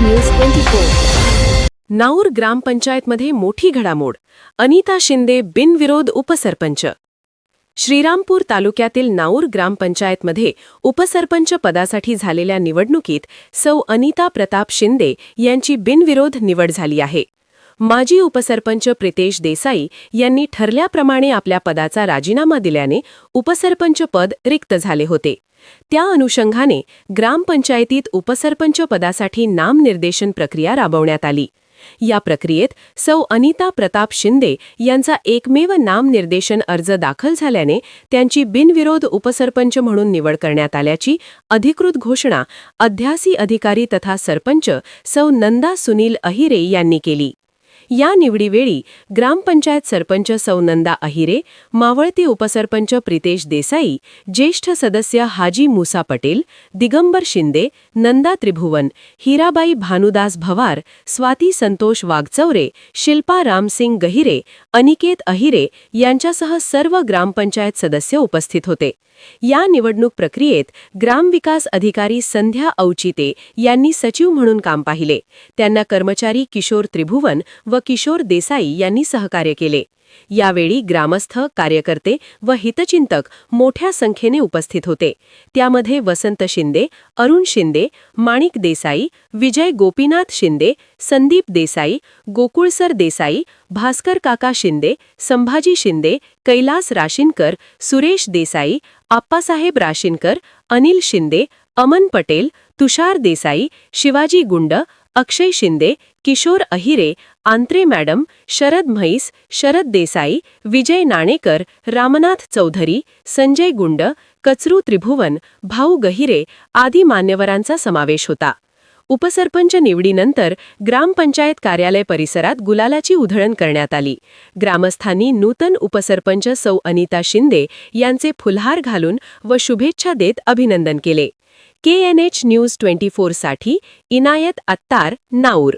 News 24. नाऊर ग्रामपंचायतमध्ये मोठी घडामोड. अनिता शिंदे बिनविरोध उपसरपंच. श्रीरामपूर तालुक्यातील नाऊर ग्रामपंचायतमध्ये उपसरपंच पदासाठी झालेल्या निवडणुकीत सौ अनिता प्रताप शिंदे यांची बिनविरोध निवड झाली आहे. माजी उपसरपंच प्रितेश देसाई यांनी ठरल्याप्रमाणे आपल्या पदाचा राजीनामा दिल्याने उपसरपंच पद रिक्त झाले होते. त्या अनुषंगाने ग्रामपंचायतीत उपसरपंच पदासाठी नामनिर्देशन प्रक्रिया राबवण्यात आली. या प्रक्रियेत सौ अनिता प्रताप शिंदे यांचा एकमेव नामनिर्देशन अर्ज दाखल झाल्याने त्यांची बिनविरोध उपसरपंच म्हणून निवड करण्यात आल्याची अधिकृत घोषणा अध्यासी अधिकारी तथा सरपंच सौ नंदा सुनील अहिरे यांनी केली. या निवडीवेळी ग्रामपंचायत सरपंच सौ नंदा अहिरे, मावळती उपसरपंच प्रितेश देसाई, ज्येष्ठ सदस्य हाजी मुसा पटेल, दिगंबर शिंदे, नंदा त्रिभुवन, हिराबाई भानुदास भवार, स्वाती संतोष वाघचौरे, शिल्पा रामसिंग गहिरे, अनिकेत अहिरे यांच्यासह सर्व ग्रामपंचायत सदस्य उपस्थित होते. या निवडणूक प्रक्रियेत ग्रामविकास अधिकारी संध्या औचिते यांनी सचिव म्हणून काम पाहिले. त्यांना कर्मचारी किशोर त्रिभुवन व किशोर देसाई यांनी सहकार्य केले. यावेळी ग्रामस्थ, कार्यकर्ते व हितचिंतक मोठ्या संख्येने उपस्थित होते. त्यामध्ये वसंत शिंदे, अरुण शिंदे, माणिक देसाई, विजय गोपीनाथ शिंदे, संदीप देसाई, गोकुळसर देसाई, भास्कर काका शिंदे, संभाजी शिंदे, कैलास राशीनकर, सुरेश देसाई, आप्पासाहेब राशीनकर, अनिल शिंदे, अमन पटेल, तुषार देसाई, शिवाजी गुंड, अक्षय शिंदे, किशोर अहिरे, आंत्रे मॅडम, शरद म्हैस, शरद देसाई, विजय नाणेकर, रामनाथ चौधरी, संजय गुंड, कचरू त्रिभुवन, भाऊ गहिरे आदी मान्यवरांचा समावेश होता. उपसरपंच निवडीनंतर ग्रामपंचायत कार्यालय परिसरात गुलालाची उधळण करण्यात आली. ग्रामस्थांनी नूतन उपसरपंच सौ अनिता शिंदे यांचे फुलहार घालून व शुभेच्छा देत अभिनंदन केले. KNH न्यूज 24 साठी इनायत अत्तार, नाऊर.